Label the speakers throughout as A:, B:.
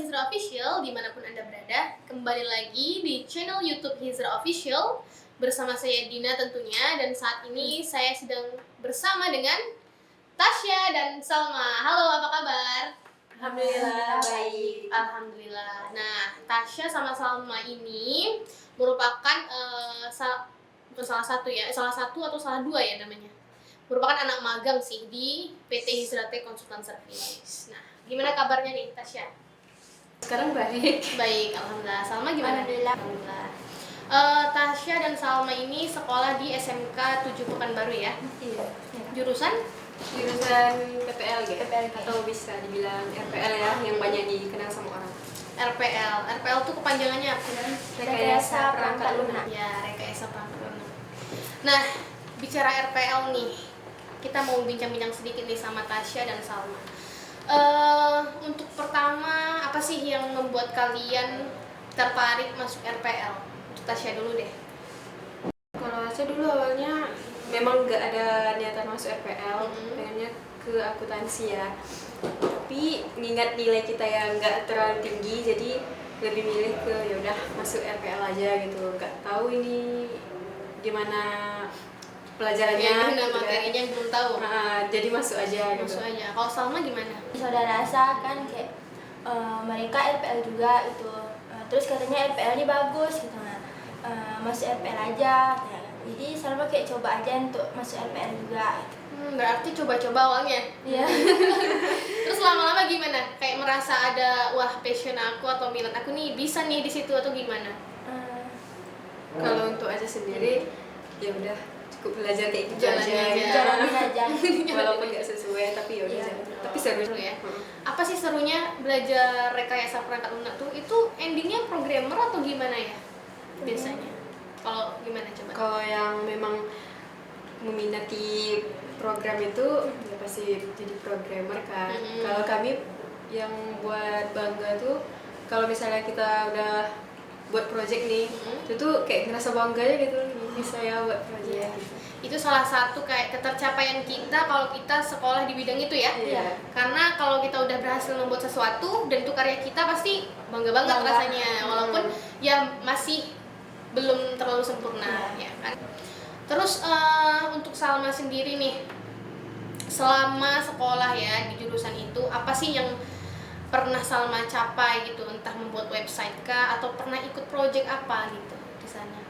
A: Hizra Official dimanapun Anda berada. Kembali lagi di channel YouTube Hizra Official bersama saya Dina tentunya, dan saat ini saya sedang bersama dengan Tasya dan Salma. Halo, apa kabar?
B: Alhamdulillah baik.
A: Alhamdulillah. Nah, Tasya sama Salma ini merupakan bukan salah satu atau salah dua ya namanya. Merupakan anak magang sih di PT Hizra Tech Konsultan Service. Nah, gimana kabarnya nih Tasya?
B: Sekarang baik.
A: Baik, alhamdulillah. Salma gimana?
B: Alhamdulillah.
A: Tasya dan Salma ini sekolah di SMK 7 Pekanbaru ya.
B: Iya.
A: Jurusan
B: PPL gitu. Atau bisa dibilang RPL ya, yang banyak dikenal sama orang.
A: RPL. RPL tuh kepanjangannya apa?
B: Rekayasa Perangkat Lunak.
A: Ya, rekayasa perangkat lunak. Nah, bicara RPL nih, kita mau bincang-bincang sedikit nih sama Tasya dan Salma. Untuk pertama, apa sih yang membuat kalian tertarik masuk RPL? Untuk Tasya dulu deh.
B: Kalau saya dulu awalnya memang nggak ada niatan masuk RPL, pengennya ke akuntansi ya. Tapi mengingat nilai kita yang nggak terlalu tinggi, jadi lebih milih ke yaudah masuk RPL aja gitu. Nggak tahu ini gimana pelajarannya,
A: Nah,
B: gitu kan.
A: materinya belum tahu.
B: Jadi masuk aja gitu.
A: Masuk aja. Kalau Salma gimana?
C: Saudara rasa kan kayak mereka RPL juga itu, terus katanya RPL ini bagus gitu, masuk RPL aja ya. Jadi Salma kayak coba aja untuk masuk RPL juga gitu.
A: Berarti coba-coba awalnya.
C: Iya.
A: Terus lama-lama gimana? Kayak merasa ada wah passion aku atau minat aku nih bisa nih di situ atau gimana?
B: Kalau untuk aja sendiri ya udah cukup belajar kayak gitu
A: Jalanin aja.
C: Jalanin aja.
B: Walaupun nggak sesuai tapi ya udah.
C: Iya.
B: Tapi seru
A: Seru ya. Apa sih serunya belajar rekayasa perangkat lunak tuh? Itu endingnya programmer atau gimana ya? Biasanya. Kalau gimana coba?
B: Kalau yang memang meminati program itu ya pasti jadi programmer kan. Kalau kami yang buat bangga tuh kalau misalnya kita udah buat project nih, itu tuh kayak ngerasa bangga ya gitu, bisa ya buat project.
A: Itu salah satu kayak ketercapaian kita kalau kita sekolah di bidang itu ya.
B: Iya.
A: Karena kalau kita udah berhasil membuat sesuatu dan itu karya kita, pasti bangga banget rasanya. Walaupun ya masih belum terlalu sempurna ya kan. Terus untuk Salma sendiri nih, selama sekolah ya di jurusan itu, apa sih yang pernah Salma capai gitu? Entah membuat website kah atau pernah ikut project apa gitu di sana?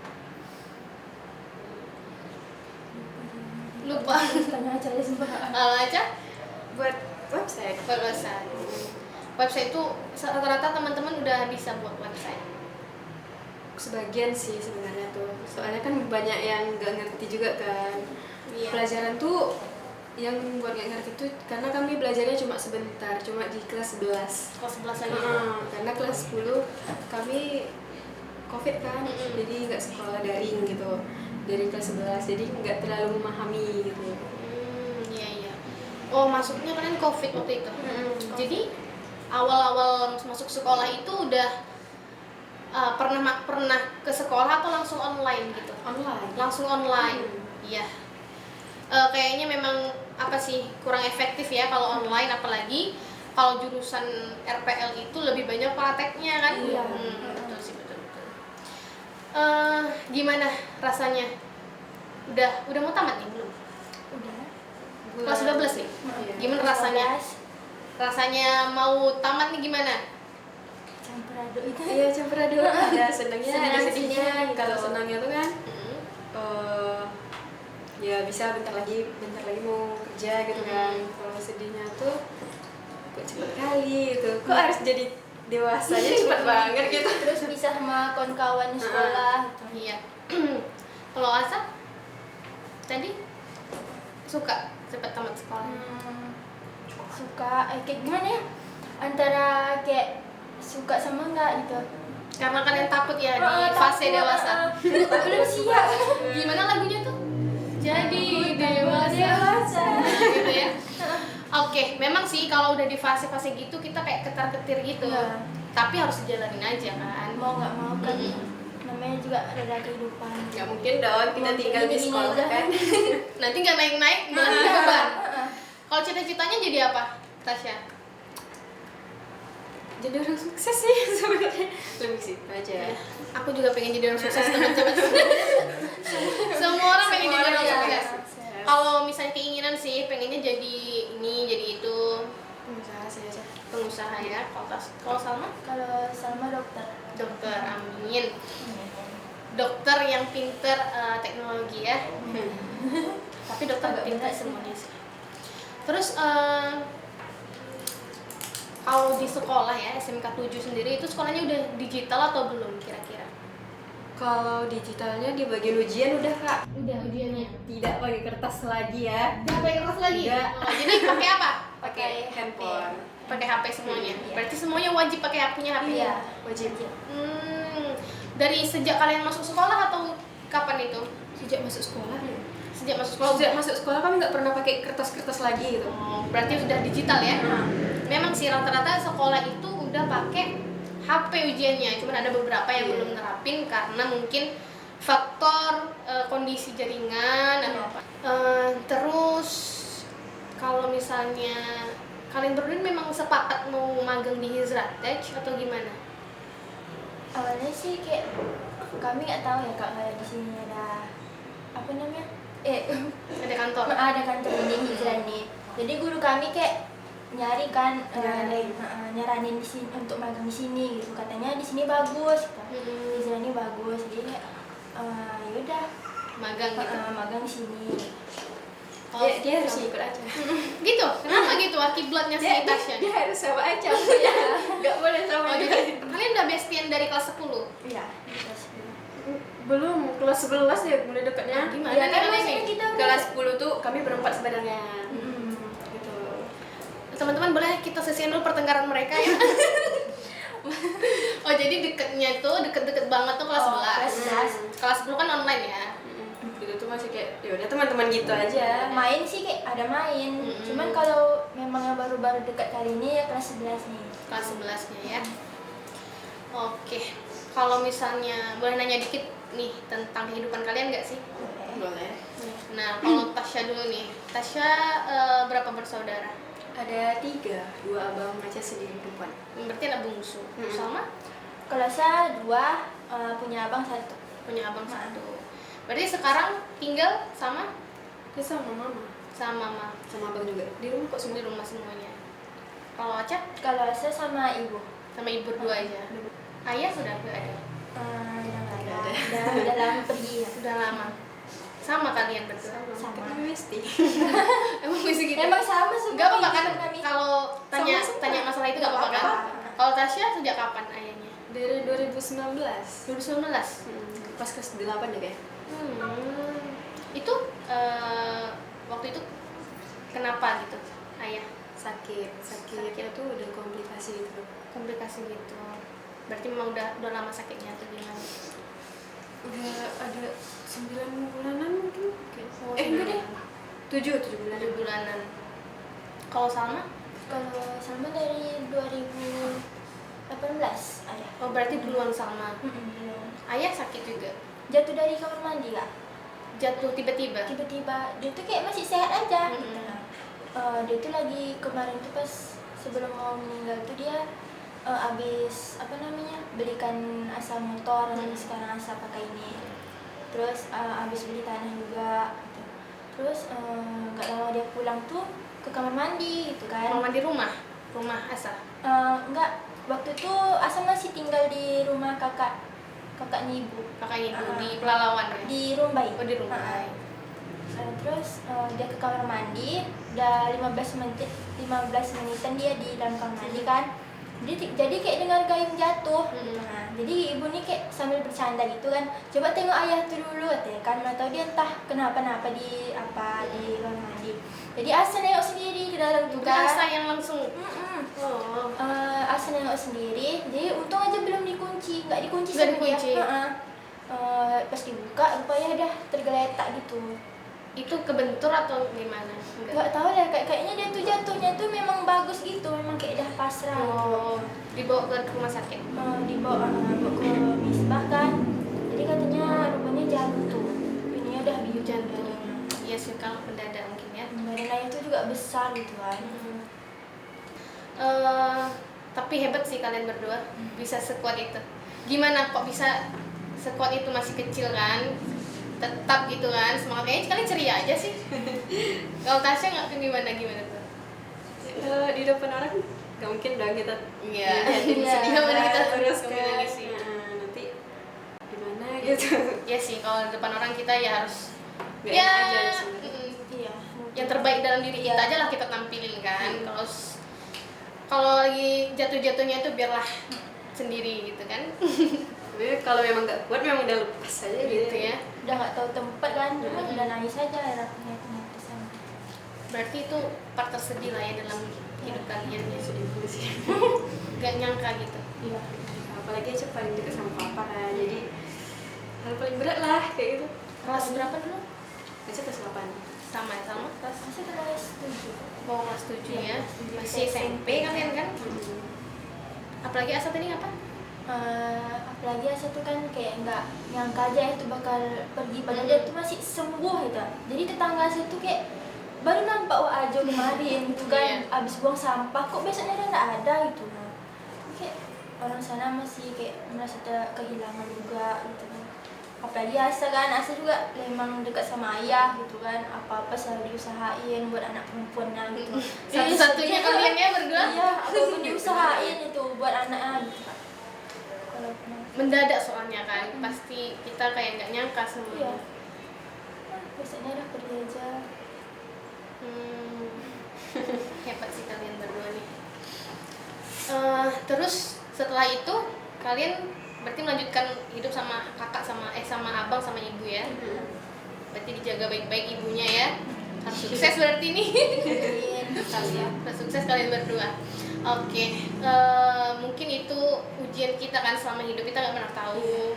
A: Lupa.
C: Tanya aja ya sempat.
A: Aja
B: Buat website.
A: buat website. Website itu rata-rata teman-teman udah bisa buat website.
B: Sebagian sih sebenarnya tuh, soalnya kan banyak yang nggak ngerti juga kan.
A: Iya.
B: Pelajaran tuh yang buat nggak ngerti tuh karena kami belajarnya cuma sebentar, cuma di kelas 11.
A: Kelas 11 aja.
B: Karena kelas 10 kami COVID kan, jadi nggak sekolah daring gitu dari kelas 11, jadi nggak terlalu memahami gitu.
A: Iya. Oh, masuknya kalian COVID waktu itu. Jadi awal-awal masuk sekolah itu udah pernah ke sekolah atau langsung online gitu?
B: Online.
A: Langsung online. Iya. Kayaknya memang apa sih kurang efektif ya kalau online, apalagi kalau jurusan RPL itu lebih banyak prakteknya kan?
C: Iya.
A: Betul sih, betul. Gimana rasanya? Udah mau tamat nih belum?
C: Udah.
A: Kelas 12 nih.
B: Iya.
A: Gimana rasanya? Rasanya mau tamat nih gimana?
C: Campur aduk itu.
B: Iya, campur aduk. Ada senangnya, ada
C: Senang,
B: sedihnya.
C: gitu.
B: Kalau senangnya tuh kan ya bisa bentar lagi mau kerja gitu kan. Kalau sedihnya tuh kok cepet kali gitu, kok harus jadi dewasanya cepet banget gitu.
C: Terus bisa sama kawan-kawan di sekolah gitu.
A: Iya. Kalau Asa tadi suka cepat tamat sekolah.
C: Suka kayak gimana ya, antara kayak suka sama enggak gitu.
A: Karena kalian takut ya di fase dewasa.
C: Belum siap.
A: Gimana lagunya tuh? Jadi dewasa. Gitu ya. Oke, memang sih kalau udah di fase-fase gitu kita kayak ketar-ketir gitu.
C: Iya.
A: Tapi harus dijalanin aja kan.
C: Mau nggak mau kan, namanya juga ada kehidupan.
B: Nggak mungkin dong kita
C: Mau
B: tinggal di
C: gini-gini
B: sekolah
C: aja.
B: kan.
A: Nanti nggak naik-naik malah jadi beban. Kalau cita-citanya jadi apa, Tasya?
B: jadi orang sukses sih sebenarnya, lebih situ aja.
A: Ya, aku juga pengen jadi orang sukses teman-teman. Semua orang pengen jadi orang sukses. Kalau misalnya keinginan sih pengennya jadi ini, jadi itu,
B: Pengusaha sih aja.
A: pengusaha ya. Kalau Salma
C: Kalau Salma dokter.
A: dokter, amin. Dokter yang pinter teknologi ya. Tapi dokter
C: Agak
A: pinter
C: berat sih.
A: semuanya sih. Terus kalau di sekolah ya SMK 7 sendiri itu sekolahnya udah digital atau belum kira-kira?
B: Kalau digitalnya di bagian ujian udah kak,
A: Udah ujiannya.
B: tidak pakai kertas lagi ya,
A: Udah pakai kelas lagi?
B: Tidak.
A: Oh, jadi pakai apa?
B: pakai handphone.
A: Pakai HP semuanya.
C: Iya.
A: Berarti semuanya wajib pakai punya HP.
C: Iya,
B: Wajib.
A: Dari sejak kalian masuk sekolah atau kapan itu?
B: Sejak masuk sekolah ya.
A: Sejak masuk sekolah.
B: Sejak masuk sekolah kami nggak pernah pakai kertas-kertas lagi gitu.
A: Oh, berarti sudah digital ya? Memang sih rata-rata sekolah itu udah pakai HP ujiannya, cuman ada beberapa yang
B: Iya.
A: belum nerapin karena mungkin faktor kondisi jaringan atau apa. Terus kalau misalnya kalian berdua memang sepakat mau magang di Hizratech atau gimana?
C: awalnya sih kayak kami nggak tahu ya kak, kayak di sini ada apa namanya
A: Ada kantor?
C: ada kantor ini hijrah nih. Jadi guru kami kayak nyari kan
B: Nyaranin.
C: nyaranin di sini untuk magang di sini gitu, katanya di sini bagus gitu.
A: Hmm.
C: Hijrah ini bagus, jadi kayak yaudah
A: Magang gitu?
C: magang di sini.
B: Dia harus ikut aja.
A: Gitu? Kenapa gitu akiblatnya si Tasya?
B: Dia harus sama aja ya. Nggak boleh sama
A: Oh,
B: dia.
A: jadi kalian udah bestian dari kelas 10?
C: Iya.
B: Belum, kelas 11 ya mulai dekatnya.
A: Gimana
C: Ya
A: nih
C: kan
A: kalian
C: maksudnya
A: nih?
C: kita
B: Kelas 10 tuh kami berempat sebenarnya. Gitu.
A: Teman-teman boleh kita sesian dulu pertengkaran mereka ya. Oh jadi deketnya tuh deket-deket banget tuh kelas 11.
C: Kelas 11.
A: Kelas 10 kan online ya.
B: Gitu tuh masih kayak ya udah teman-teman gitu aja.
C: Main sih kayak ada main. Cuman kalau memang yang baru-baru dekat kali ini ya kelas 11 nih.
A: Kelas 11-nya ya. Oke. Kalau misalnya boleh nanya dikit nih tentang kehidupan kalian nggak sih?
B: Boleh.
A: Nah, kalau Tasya dulu nih. Tasya berapa bersaudara?
B: Ada 3, 2 abang aja sendiri depan.
A: Berarti anak bungsu. Sama?
C: Kalau saya 2 punya abang 1.
A: Punya abang 1. Berarti sekarang tinggal sama
B: Dia sama mama,
A: mama.
B: sama abang juga. Di rumah kok semua.
A: Di rumah semuanya. Kalau Aca
C: Kalau saya sama ibu.
A: sama ibu berdua aja. Ayah sudah nggak ada.
C: Udah nggak ada.
B: Udah ada.
C: Udah lama pergi ya.
A: Udah lama. Sama kalian berdua.
C: Sama.
B: Kita mesti.
A: Emang bisa gitu?
C: Emang sama semua.
A: Nggak apa-apa kan
C: kehidupan kami.
A: kalau tanya
B: Sama-sama.
A: tanya masalah itu nggak apa-apa kan?
C: Apa-apa.
A: Kalau Tasya sejak kapan ayahnya?
B: Dari 2019.
A: 2019.
B: Pas kelas 8 ya kayak.
A: Itu waktu itu kenapa gitu ayah
B: Sakitnya tuh udah komplikasi gitu.
A: komplikasi gitu? Berarti memang udah lama sakitnya atau gimana?
B: Udah ada 9 bulanan mungkin.
A: Oh,
B: Enggak deh. 7 bulan.
A: 7 bulanan. Kalau Salma?
C: Kalau sama dari 2018 ada.
A: Oh berarti duluan Salma.
C: Belum.
A: Ayah sakit juga?
C: Jatuh dari kamar mandi kak.
A: Jatuh tiba-tiba?
C: Tiba-tiba dia tuh kayak masih sehat aja.
A: Mm-mm.
C: Gitu. Dia tuh lagi kemarin tuh pas sebelum mau meninggal tuh dia abis apa namanya belikan asa motor yang sekarang asa pakai ini. Terus abis beli tanah juga. Gitu. Terus nggak lama dia pulang tuh ke kamar mandi gitu kan.
A: Mau mandi rumah Asa?
C: Enggak, waktu itu Asa masih tinggal di rumah kakaknya ibu
A: Kakaknya ibu di Pelalawan ya?
C: di Rumbai.
A: Oh di rumah.
C: Terus dia ke kamar mandi, udah 15 menitan dia di dalam kamar mandi kan. Jadi kayak dengar gayung jatuh. Nah, jadi ibu nih kayak sambil bercanda gitu kan. Coba tengok ayah tuh dulu katanya kan, atau dia entah kenapa-napa di kamar mandi. Jadi Asa nengok sendiri ke dalam
A: Bukan
C: juga.
A: Asa yang langsung? Oh.
C: Asa nengok sendiri, jadi untung aja belum dikunci, nggak dikunci
A: Nggak
C: sama dia.
A: dikunci.
C: Pas dibuka, rupanya udah tergeletak gitu.
A: Itu kebentur atau gimana?
C: Nggak tahu deh, kayaknya dia tuh jatuhnya tuh memang bagus gitu, memang kayak udah pasrah.
A: Oh, dibawa ke rumah sakit?
C: Dibawa ke Misbah kan, jadi katanya rupanya jantung, ininya udah biru
A: Jantung. Iya sih kalau mendadak mungkin ya.
C: Badannya itu juga besar gitu kan.
A: Tapi hebat sih kalian berdua bisa sekuat itu. Gimana kok bisa sekuat itu, masih kecil kan? Tetap gitu kan, semangatnya kalian ceria aja sih. Kalau Tasya nggak gimana tuh?
B: Kalau di depan orang nggak mungkin dong kita
A: Iya.
B: ngeliatin sedih
A: kita
B: terus
A: ngomong
B: kan.
A: lagi sih.
B: Nanti gimana gitu.
A: Ya sih, kalau di depan orang kita ya harus
B: Biarin
A: ya
B: aja sih.
C: Iya.
A: yang terbaik dalam diri kita aja lah kita tampilin kan. Kalau lagi jatuh-jatuhnya itu biarlah sendiri gitu kan.
B: Tapi kalau memang nggak kuat memang udah lepas aja
A: Gitu ya.
C: Udah nggak tahu tempat kan, cuma udah nangis aja rasanya kesana.
A: Berarti itu part tersedih lah ya dalam hidup kalian ya.
B: Sedih sih.
A: Gak nyangka gitu.
C: Iya.
B: Apalagi aja paling dekat sama papa kan, jadi hal paling berat lah kayak gitu.
A: Kelas berapa dulu?
B: Aja kelas 8.
A: Sama kelas
C: Masih kelas 7.
A: mau kelas 7 ya.
C: Iya, kelas tujuh.
A: Masih SMP kalian kan? Apalagi asal tadi apa?
C: Apalagi Asa tuh kan kayak nggak nyangka aja itu bakal pergi, padahal dia tuh masih sembuh gitu. Jadi tetangga Asa tuh kayak baru nampak wah Ajo kemarin gitu kan,
A: Iya.
C: abis buang sampah kok besoknya dia nggak ada gitu. Nah, kayak orang sana masih kayak merasa kehilangan juga gitu kan. Apalagi Asa kan, Asa juga memang dekat sama ayah gitu kan, apa-apa selalu diusahain buat anak perempuannya gitu.
A: Satu-satunya kalian ya berdua?
C: Iya, apapun diusahain itu buat anaknya gitu kan. Kalau
A: Mendadak soalnya kan, pasti kita kayak nggak nyangka
C: iya,
A: semuanya.
C: biasanya udah pergi aja.
A: Hebat sih kalian berdua nih. Terus setelah itu kalian berarti melanjutkan hidup sama kakak sama abang sama ibu ya. Berarti dijaga baik-baik ibunya ya. Harus sukses berarti nih. Harus sukses kalian berdua. Oke, mungkin itu ujian kita kan selama hidup, kita nggak pernah tahu.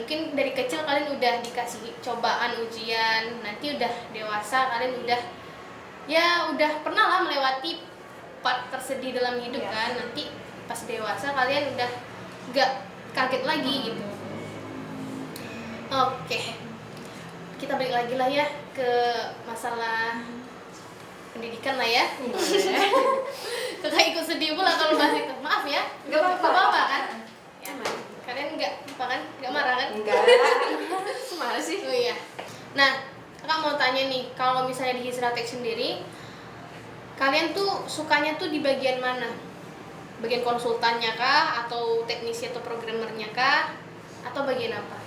A: Mungkin dari kecil kalian udah dikasih cobaan ujian, nanti udah dewasa kalian udah pernah lah melewati part tersedih dalam hidup kan. Nanti pas dewasa kalian udah nggak kaget lagi gitu. Oke, kita balik lagi lah ya ke masalah pendidikan lah ya. Kakak ikut sedih pula kalau bahas itu. Maaf ya.
B: Nggak apa-apa.
A: Kan? Ya, kalian nggak apa kan? Nggak marah kan?
B: Enggak. Semana sih?
A: Oh iya. Nah, kakak mau tanya nih, kalau misalnya di Hizratek sendiri, kalian tuh sukanya tuh di bagian mana? Bagian konsultannya kah? Atau teknisi atau programmernya kah? Atau bagian apa?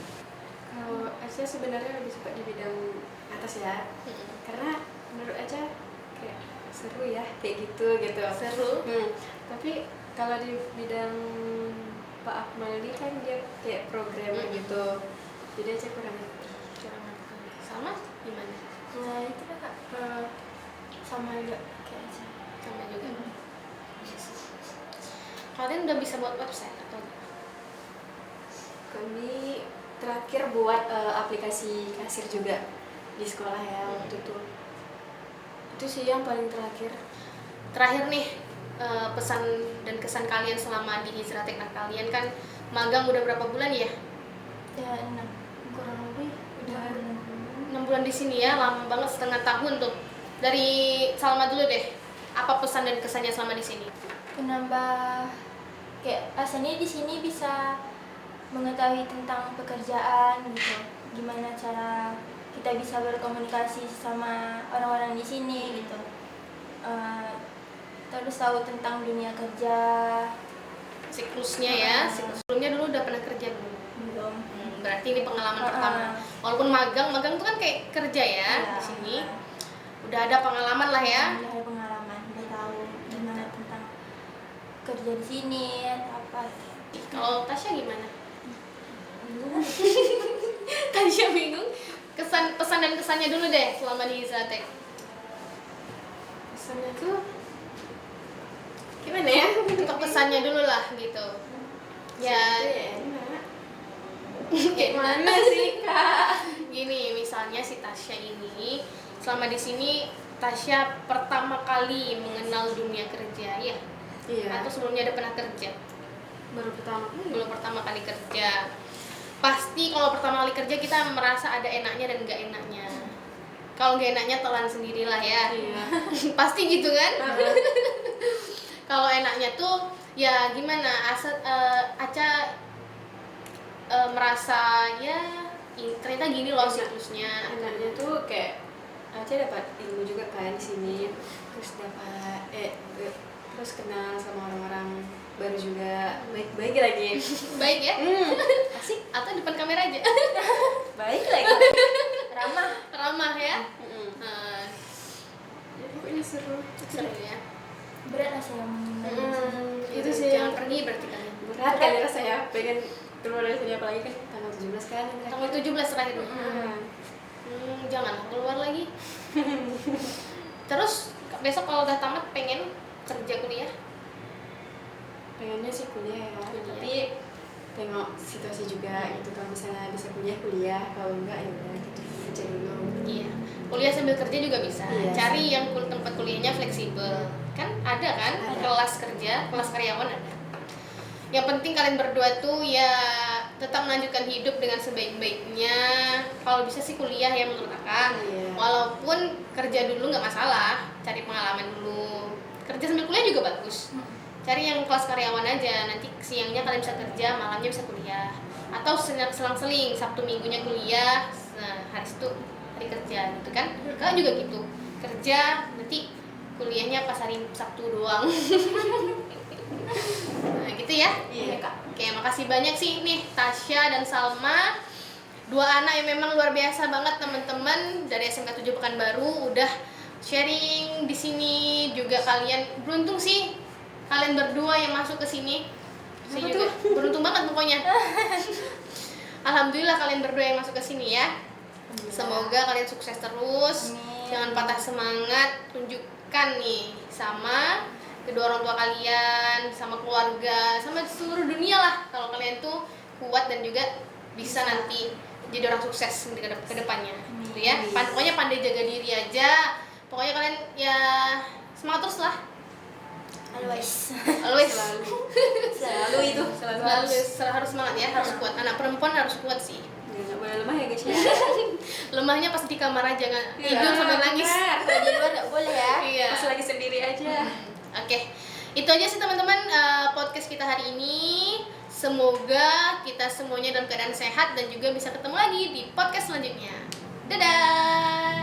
B: Kalau Asia sebenarnya lebih suka di bidang atas ya, karena menurut aja kayak seru ya kayak gitu.
A: Seru.
B: Tapi kalau di bidang Pak Akmal ini kan dia kayak programmer gitu, jadi aja kurang ngerti.
A: Sama gimana?
C: Nah itu kan Kak, sama juga kayak aja.
A: Sama juga. Kalian udah bisa buat website atau enggak?
B: Kami terakhir buat aplikasi kasir juga di sekolah ya waktu itu. Itu sih yang paling terakhir.
A: Terakhir nih, pesan dan kesan kalian selama di Hizratek. Nah, kalian kan magang udah berapa bulan ya?
C: Ya 6, kurang lebih
B: Udah
A: 6 bulan di sini ya, lama banget, setengah tahun tuh. Dari Salma dulu deh, apa pesan dan kesannya selama di sini?
C: menambah kayak rasanya di sini bisa mengetahui tentang pekerjaan gitu, gimana cara kita bisa berkomunikasi sama orang-orang di sini gitu. Terus tahu tentang dunia kerja.
A: Siklusnya ya, siklus sebelumnya dulu udah pernah kerja belum?
C: Belum.
A: Berarti ini pengalaman pertama. Walaupun magang tuh kan kayak kerja ya
C: Iya.
A: di sini. Udah ada pengalaman lah ya.
C: Udah ada pengalaman, udah tahu gimana tentang kerja di sini atau apa.
A: Kalau Tasya gimana? Tasya bingung. Pesan dan kesannya dulu deh selama di Hizratek.
B: Pesannya tuh gimana ya?
A: Untuk pesannya dulu lah gitu. Ya,
B: enak.
A: kayak
B: Mana sih Kak?
A: gini, misalnya si Tasya ini selama di sini Tasya pertama kali mengenal dunia kerja ya.
B: Iya.
A: Atau sebelumnya ada pernah kerja?
B: Baru pertama kali.
A: Belum pertama kali kerja. Pasti kalau pertama kali kerja kita merasa ada enaknya dan enggak enaknya. Kalau enggak enaknya telan sendirilah ya.
B: Iya.
A: Pasti gitu kan? Kalau enaknya tuh ya gimana Aca merasa ya ternyata gini loh siklusnya.
B: Enaknya tuh kayak Aca dapat ilmu juga kan di sini, terus dapat terus kenal sama orang-orang baru juga, baik-baik lagi.
A: Baik ya.
B: Asik.
A: Atau depan kamera aja.
C: Baik lagi.
A: Ramah ya.
B: Ya, pokoknya seru
A: ya.
C: Berat rasanya
B: itu sih
A: Jangan pergi berarti kan.
B: berat kan rasanya, pengen keluar dari sini, apalagi kan tanggal 17 kan
A: Tanggal 17 terakhir. Jangan keluar lagi. Terus besok kalau udah tamat pengen kerja kuliah?
B: pengennya sih kuliah ya,
A: Kuliah.
B: tapi tengok situasi juga gitu, kalau misalnya bisa kuliah, kalau enggak ya udah gitu kerja dulu.
A: Iya. Kuliah sambil kerja juga bisa.
B: Iya.
A: Cari yang tempat kuliahnya fleksibel. Kan ada kan
B: Ada.
A: kelas kerja, kelas karyawan ada. Yang penting kalian berdua tuh ya tetap melanjutkan hidup dengan sebaik-baiknya. Kalau bisa sih kuliah ya menurut Kakak.
B: Iya.
A: Walaupun kerja dulu nggak masalah, cari pengalaman dulu. Kerja sambil kuliah juga bagus. Cari yang kelas karyawan aja, nanti siangnya kalian bisa kerja, malamnya bisa kuliah. Atau selang-seling, Sabtu Minggunya kuliah, nah hari itu hari kerja gitu kan. Kakak juga gitu, kerja nanti kuliahnya pas hari Sabtu doang. Nah gitu ya.
B: Iya.
A: Kak. Oke, makasih banyak sih nih Tasya dan Salma, dua anak yang memang luar biasa banget teman-teman dari SMK 7 Pekanbaru udah sharing di sini. Juga kalian beruntung sih, kalian berdua yang masuk ke sini. Saya juga beruntung banget pokoknya. Alhamdulillah kalian berdua yang masuk ke sini ya. Semoga kalian sukses terus.
C: Amin.
A: Jangan patah semangat, tunjukkan nih sama kedua orang tua kalian, sama keluarga, sama seluruh dunia lah kalau kalian tuh kuat dan juga bisa nanti jadi orang sukses ke depannya gitu ya. Pokoknya pandai jaga diri aja. Pokoknya kalian ya semangat terus lah.
C: Always.
B: Selalu itu selalu
A: Harus semangat ya, harus kuat. Anak perempuan harus kuat sih.
B: nggak boleh lemah ya guys ya.
A: Lemahnya pas di kamar aja, nggak
B: Iya,
A: tidur sambil nangis.
C: Kalau di luar nggak boleh ya.
A: Iya.
B: Pas lagi sendiri aja.
A: Oke, itu aja sih teman-teman podcast kita hari ini. Semoga kita semuanya dalam keadaan sehat dan juga bisa ketemu lagi di podcast selanjutnya. Dadah.